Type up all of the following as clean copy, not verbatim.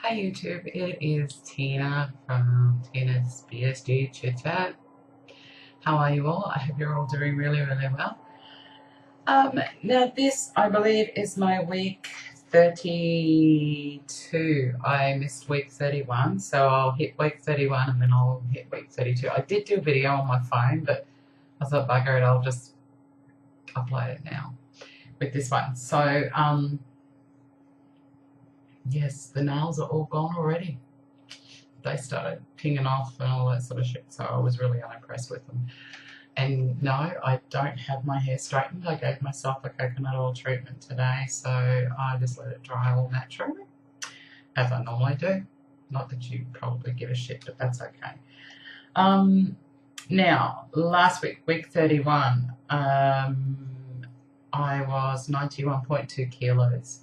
Hi YouTube, it is Tina from Tina's VSG Chit Chat. How are you all? I hope you're all doing really well. Now this, I believe, is my week 32. I missed week 31, so I'll hit week 31 and then I'll hit week 32. I did do a video on my phone, but I thought, bugger it, I'll just upload it now with this one. So, yes, the nails are all gone already. They started pinging off and all that sort of shit, so I was really unimpressed with them. And no, I don't have my hair straightened. I gave myself a coconut oil treatment today, so I just let it dry all naturally, as I normally do. Not that you probably give a shit, but that's okay. Now, last week, week 31, I was 91.2 kilos.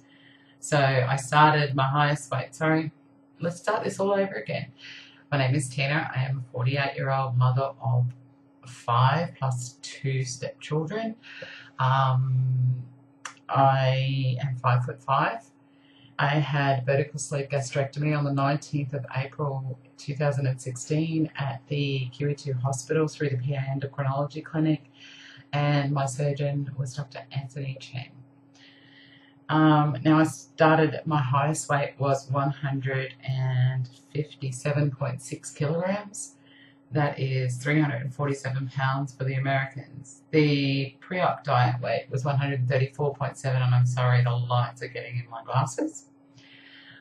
So I started my highest weight. Sorry, let's start this all over again. My name is Tina. I am a 48-year-old mother of 5 plus 2 stepchildren. I am 5'5". I had vertical sleeve gastrectomy on the 19th of April 2016 at the QE2 hospital through the PA endocrinology clinic, and my surgeon was Dr. Anthony Chen. Now I started, my highest weight was 157.6 kilograms. That is 347 pounds for the Americans. The pre-op diet weight was 134.7, and I'm sorry, the lights are getting in my glasses.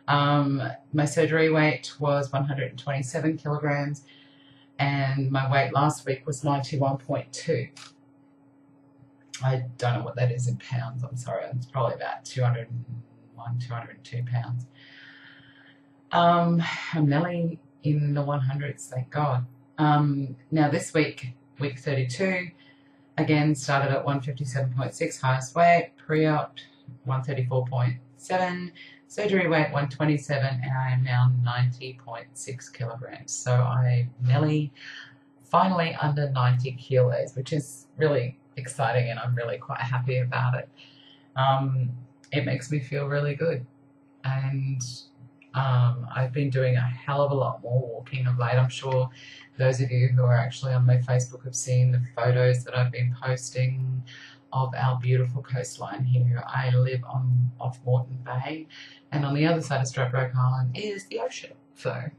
My surgery weight was 127 kilograms, and my weight last week was 91.2. I don't know what that is in pounds, I'm sorry. It's probably about 201, 202 pounds. I'm nearly in the 100s, thank God. Now this week, week 32, again started at 157.6, highest weight, pre-op 134.7, surgery weight 127, and I am now 90.6 kilograms. So I'm nearly, finally under 90 kilos, which is really exciting, and I'm really quite happy about it. It makes me feel really good, and I've been doing a hell of a lot more walking of late. I'm sure those of you who are actually on my Facebook have seen the photos that I've been posting of our beautiful coastline here. I live off Moreton Bay, and on the other side of Stradbroke Island is the ocean. So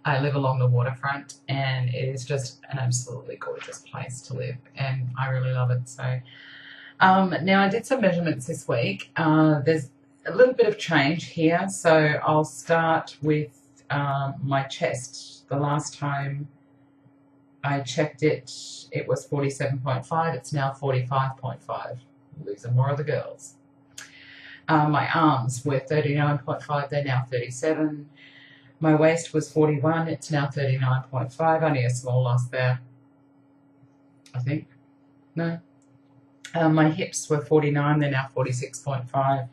I live along the waterfront, and it is just an absolutely gorgeous place to live, and I really love it. So now I did some measurements this week. There's a little bit of change here, so I'll start with my chest. The last time I checked it, it was 47.5. It's now 45.5. Losing more of the girls. My arms were 39.5. They're now 37. My waist was 41. It's now 39.5. Only a small loss there, I think. No. My hips were 49. They're now 46.5.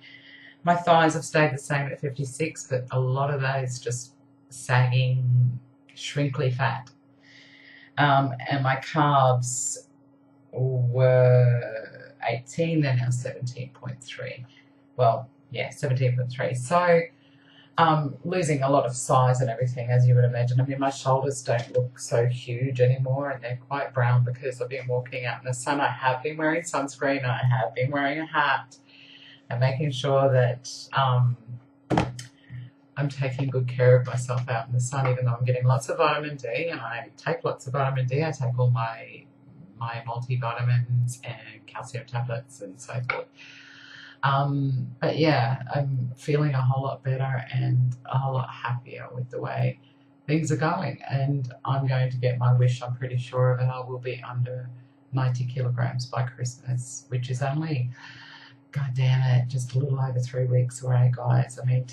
My thighs have stayed the same at 56, but a lot of those just sagging, shrinkly fat. And my calves were 18, they're now 17.3. Well, yeah, 17.3. So losing a lot of size and everything, as you would imagine. I mean, my shoulders don't look so huge anymore, and they're quite brown because I've been walking out in the sun. I have been wearing sunscreen, I have been wearing a hat, and making sure that I'm taking good care of myself out in the sun, even though I'm getting lots of vitamin D, and I take lots of vitamin D. I take all my multivitamins and calcium tablets and so forth. But yeah, I'm feeling a whole lot better and a whole lot happier with the way things are going, and I'm going to get my wish. I'm pretty sure of it. I will be under 90 kilograms by Christmas, which is only, God damn it, just a little over 3 weeks away, guys. I mean,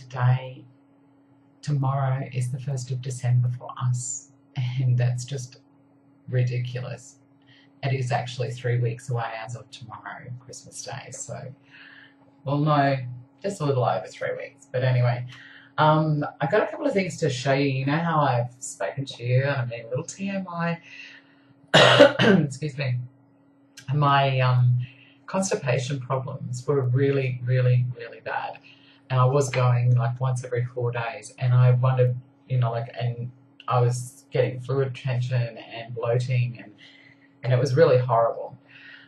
tomorrow is the 1st of December for us, and that's just ridiculous. It is actually 3 weeks away as of tomorrow, Christmas Day. So, well, no, just a little over 3 weeks. But anyway, I've got a couple of things to show you. You know how I've spoken to you, and I mean, a little TMI. Excuse me. My constipation problems were really bad. and I was going like once every 4 days, and I wondered, you know, like, and I was getting fluid retention and bloating, and it was really horrible.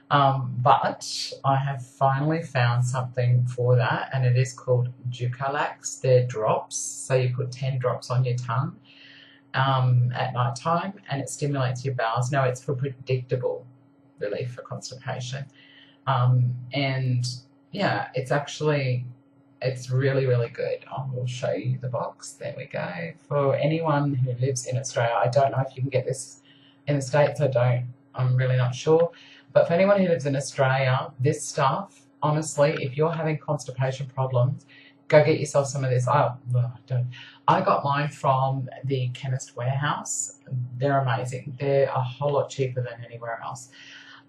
But I have finally found something for that, and it is called Ducolax. They're drops, so you put 10 drops on your tongue at night time, and it stimulates your bowels. Now, it's for predictable relief for constipation. And yeah, it's really, really good. I will show you the box. There we go. For anyone who lives in Australia, I don't know if you can get this in the States. I'm really not sure. But for anyone who lives in Australia, this stuff, honestly, if you're having constipation problems, go get yourself some of this. I got mine from the Chemist Warehouse. They're amazing. They're a whole lot cheaper than anywhere else.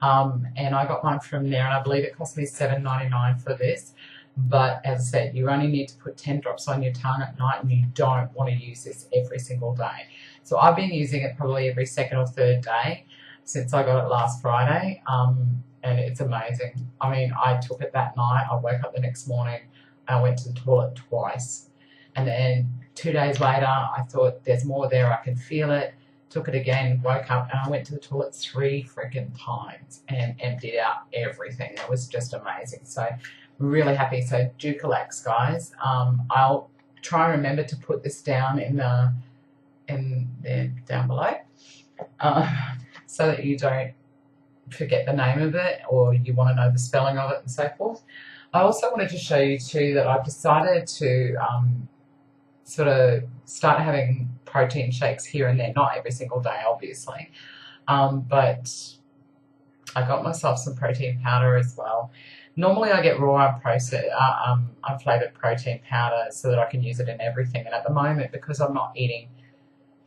And I got mine from there, and I believe it cost me $7.99 for this. But as I said, you only need to put 10 drops on your tongue at night, and you don't want to use this every single day. So I've been using it probably every second or third day since I got it last Friday, and it's amazing. I mean, I took it that night, I woke up the next morning, and I went to the toilet twice. And then 2 days later, I thought there's more there, I can feel it. Took it again, woke up, and I went to the toilet 3 freaking times and emptied out everything. It was just amazing. So really happy. So Ducolax, guys. I'll try and remember to put this down down below, so that you don't forget the name of it, or you want to know the spelling of it and so forth. I also wanted to show you too that I've decided to sort of start having protein shakes here and there, not every single day, obviously, but I got myself some protein powder as well. Normally I get raw unflavoured protein powder so that I can use it in everything, and at the moment, because I'm not eating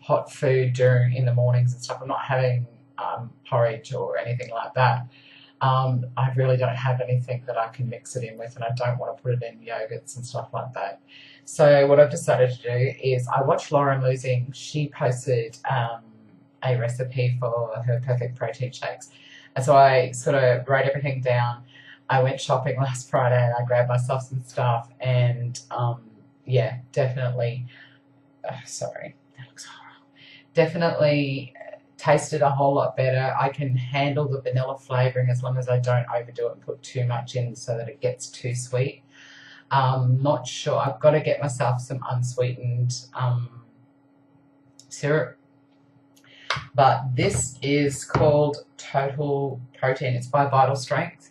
hot food in the mornings and stuff, I'm not having porridge or anything like that, I really don't have anything that I can mix it in with, and I don't want to put it in yogurts and stuff like that. So what I've decided to do is, I watched Lauren Losing. She posted a recipe for her perfect protein shakes, and so I sort of wrote everything down. I went shopping last Friday and I grabbed myself some stuff, and yeah, definitely, sorry, that looks horrible. Definitely tasted a whole lot better. I can handle the vanilla flavouring as long as I don't overdo it and put too much in so that it gets too sweet. Not sure. I've got to get myself some unsweetened syrup. But this is called Total Protein. It's by Vital Strength.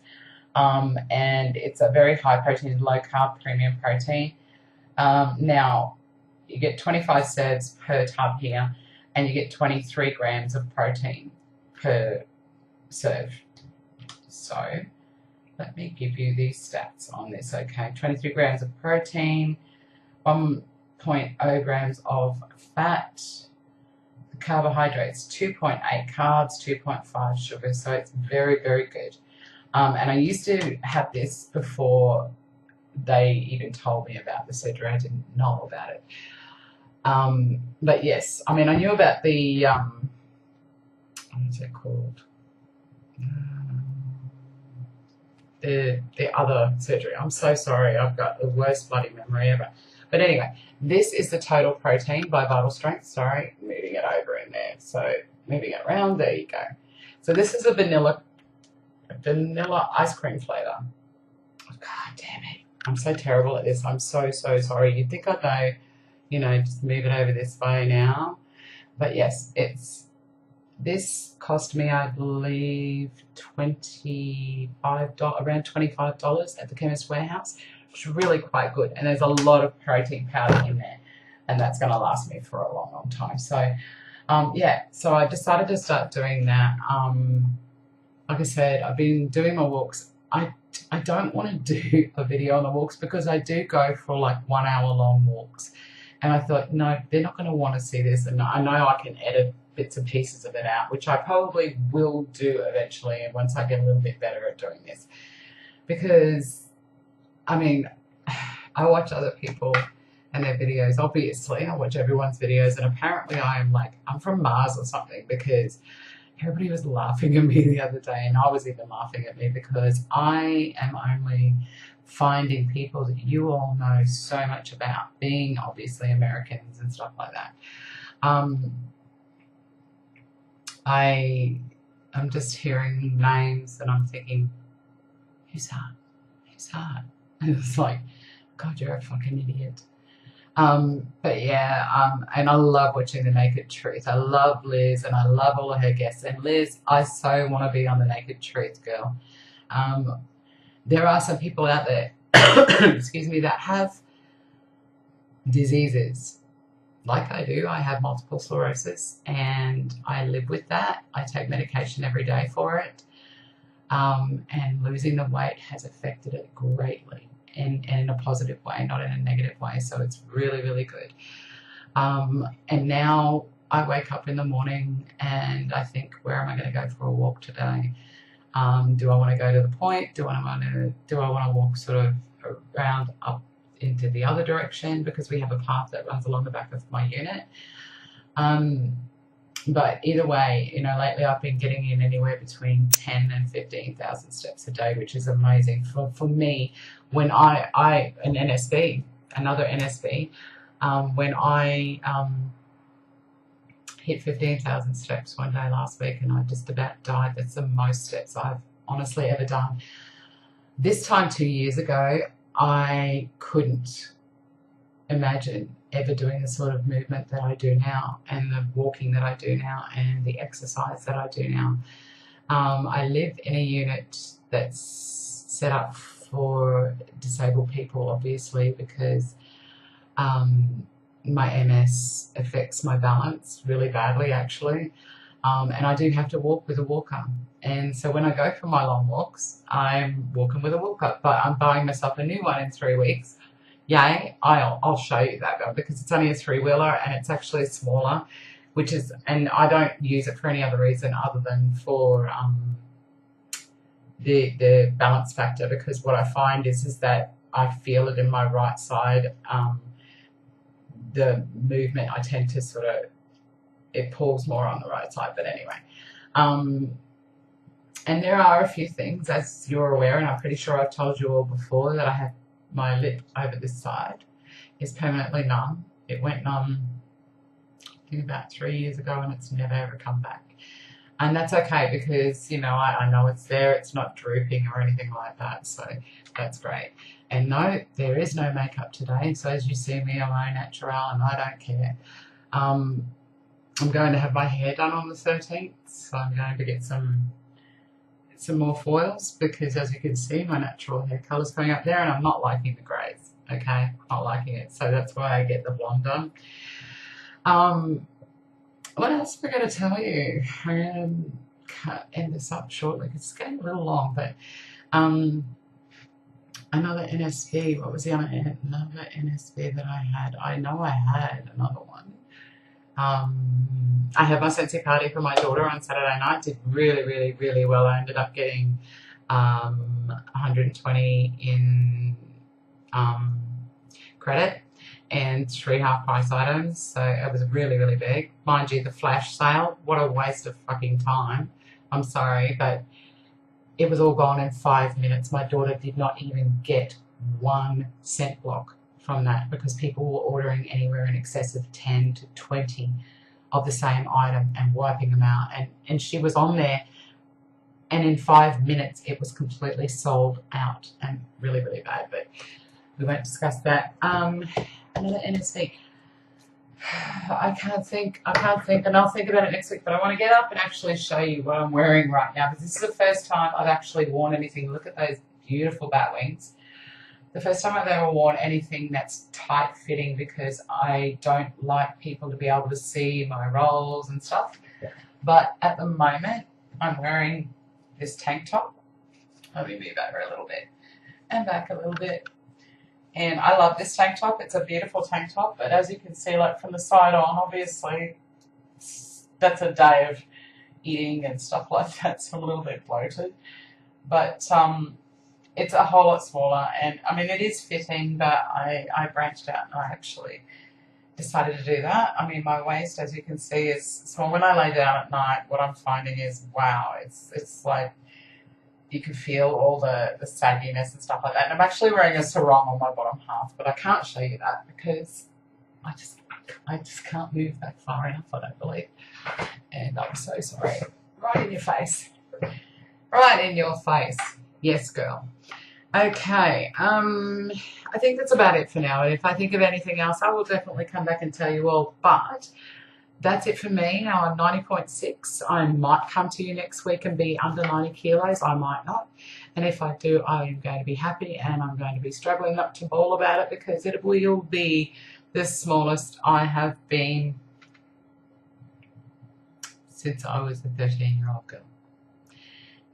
And it's a very high protein, low carb premium protein. Now, you get 25 serves per tub here, and you get 23 grams of protein per serve. So let me give you these stats on this, okay? 23 grams of protein, 1.0 grams of fat, the carbohydrates, 2.8 carbs, 2.5 sugar, so it's very, very good. And I used to have this before they even told me about the surgery. I didn't know about it. But yes, I mean, I knew about the, what is it called? The other surgery. I'm so sorry. I've got the worst bloody memory ever. But anyway, this is the Total Protein by Vital Strength. Sorry, moving it over in there. So moving it around. There you go. So this is a vanilla ice cream flavor. Oh, God damn it. I'm so terrible at this. I'm so sorry. You'd think I'd know, you know, just move it over this way now. But yes, this cost me, I believe, $25, around $25 at the Chemist Warehouse, which is really quite good. And there's a lot of protein powder in there, and that's going to last me for a long, long time. So, yeah, so I decided to start doing that. Like I said, I've been doing my walks. I don't want to do a video on the walks because I do go for like 1 hour long walks. And I thought, no, they're not going to want to see this. And I know I can edit bits and pieces of it out, which I probably will do eventually once I get a little bit better at doing this. Because, I mean, I watch other people and their videos. Obviously, I watch everyone's videos, and apparently I'm from Mars or something, because everybody was laughing at me the other day, and I was even laughing at me because I am only finding people that you all know so much about, being obviously Americans and stuff like that. I'm just hearing names and I'm thinking, who's that? Who's that? And it's like, God, you're a fucking idiot. But yeah, and I love watching The Naked Truth. I love Liz and I love all of her guests. And Liz, I so want to be on The Naked Truth, girl. There are some people out there, excuse me, that have diseases like I do. I have multiple sclerosis and I live with that. I take medication every day for it. And losing the weight has affected it greatly. And in a positive way, not in a negative way. So it's really, really good. And now I wake up in the morning and I think, where am I going to go for a walk today? Do I want to go to the point? Do I want to walk sort of around up into the other direction? Because we have a path that runs along the back of my unit. But either way, you know, lately I've been getting in anywhere between 10 and 15,000 steps a day, which is amazing for me. When an NSV, another NSV, when I hit 15,000 steps one day last week and I just about died. That's the most steps I've honestly ever done. This time 2 years ago, I couldn't imagine ever doing the sort of movement that I do now and the walking that I do now and the exercise that I do now. I live in a unit that's set up for disabled people, obviously, because my MS affects my balance really badly, actually. And I do have to walk with a walker. And so when I go for my long walks, I'm walking with a walker, but I'm buying myself a new one in 3 weeks. Yay, I'll show you that one because it's only a 3-wheeler and it's actually smaller, and I don't use it for any other reason other than for the balance factor, because what I find is that I feel it in my right side. The movement, I tend to sort of, it pulls more on the right side, but anyway. And there are a few things, as you're aware, and I'm pretty sure I've told you all before, that I have my lip over this side is permanently numb. It went numb, I think, about 3 years ago, and it's never ever come back. And that's okay because, you know, I know it's there. It's not drooping or anything like that, so that's great. And no, there is no makeup today. So as you see me, I'm au natural and I don't care. I'm going to have my hair done on the 13th, so I'm going to get some more foils because, as you can see, my natural hair colour's coming up there and I'm not liking the greys, okay? Not liking it, so that's why I get the blonde done. What else am I going to tell you? I'm going to end this up shortly because it's getting a little long, but another NSV. What was the other NSV that I had? I know I had another one. I had my Sensi party for my daughter on Saturday night. Did really, really, really well. I ended up getting 120 in credit and 3 half-price items. So it was really, really big. Mind you, the flash sale, what a waste of fucking time. I'm sorry, but it was all gone in 5 minutes. My daughter did not even get 1 cent block from that because people were ordering anywhere in excess of 10 to 20 of the same item and wiping them out. And she was on there, and in 5 minutes it was completely sold out and really, really bad. But we won't discuss that. Another NSV. I can't think, and I'll think about it next week, but I want to get up and actually show you what I'm wearing right now, because this is the first time I've actually worn anything. Look at those beautiful bat wings. The first time I've ever worn anything that's tight fitting, because I don't like people to be able to see my rolls and stuff. But at the moment, I'm wearing this tank top. Let me move over a little bit and back a little bit. And I love this tank top. It's a beautiful tank top, but as you can see, like from the side on, obviously, that's a day of eating and stuff like that, so I'm a little bit bloated. But it's a whole lot smaller, and I mean, it is fitting, but I branched out and I actually decided to do that. I mean, my waist, as you can see, is small. When I lay down at night, what I'm finding is, wow, it's like you can feel all the sagginess and stuff like that. And I'm actually wearing a sarong on my bottom half, but I can't show you that because I just can't move that far enough, I don't believe. And I'm so sorry. Right in your face. Right in your face. Yes, girl. Okay, I think that's about it for now. And if I think of anything else, I will definitely come back and tell you all. But that's it for me. Now I'm 90.6. I might come to you next week and be under 90 kilos. I might not. And if I do, I am going to be happy, and I'm going to be struggling not to bawl about it, because it will be the smallest I have been since I was a 13-year-old girl.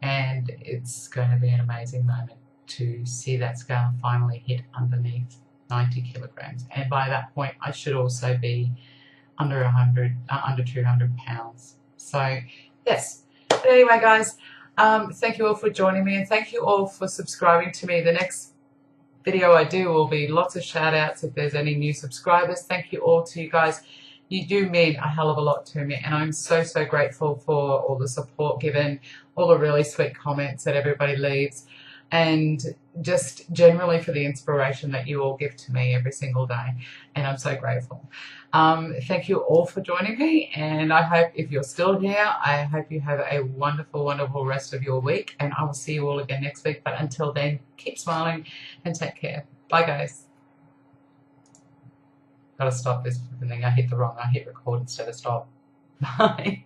And it's going to be an amazing moment to see that scale finally hit underneath 90 kilograms. And by that point, I should also be under 200 pounds. So, yes. But anyway, guys, thank you all for joining me, and thank you all for subscribing to me. The next video I do will be lots of shout outs if there's any new subscribers. Thank you all to you guys. You do mean a hell of a lot to me, and I'm so, so grateful for all the support given, all the really sweet comments that everybody leaves, and just generally for the inspiration that you all give to me every single day, and I'm so grateful. Thank you all for joining me, and I hope, if you're still here, I hope you have a wonderful, wonderful rest of your week, and I will see you all again next week. But until then, keep smiling and take care. Bye, guys. Gotta stop this thing. I hit record instead of stop. Bye.